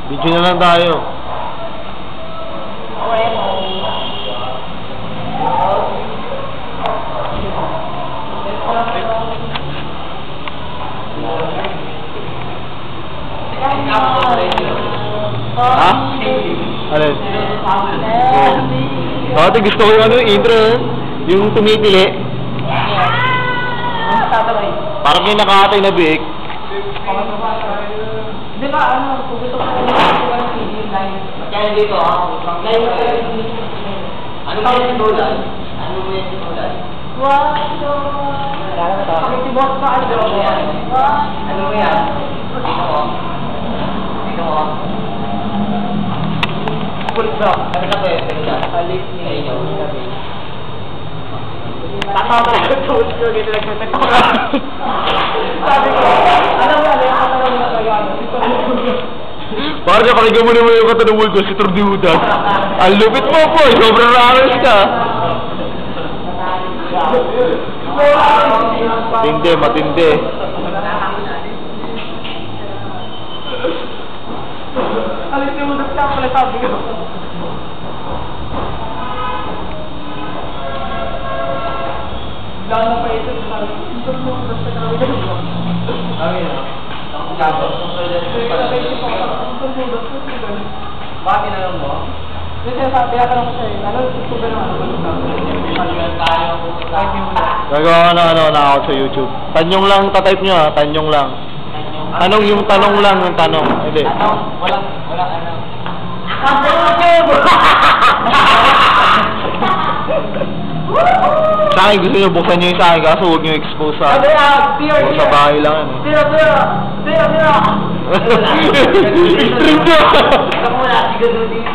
Video na lang tayo. Ha? Alin? Dati gusto ko yung ano, intro, yung tumipili. Parang yung nakakatay na big. Di ba, ano, kung gusto ko ng CD live. Kaya dito, live ka rin. Ano ba yung tulad? Ano ba yung tulad? Wato! Pakitibot pa, ano ba yan? Ano ba yan? Dito mo. Dito mo. Pulso. Ano ka ba yung tulad? Halik niya inyo. Tatawa ka lang sa tulad ko, dito lang sa tulad. Sabi ko, ano ba yan? Parang nakaligaw mo naman yung katanungan ko, si Tordiudas. Ang lupit mo po, sobrang raras ka. Matindi, matindi. Alis niyo mo na pala sabi ko. Lalo pa ito, sabi ko, ito mo na sa sabi ko. Amin na. Bakit tinanong mo? Kasi tinatanong ko siya eh. Ano, tutugan naman Gagawa na ako sa YouTube. Tanyong lang, tatype nyo ha, tanyong lang. Anong yung tanong lang, yung tanong. Hindi. Walang ano. Sa akin, gusto nyo buksan nyo yung sa akin, kaso huwag nyo expose sa akin. Sa bahay lang yan eh. Tira! Extreme ka! Ikaw muna, siguro din.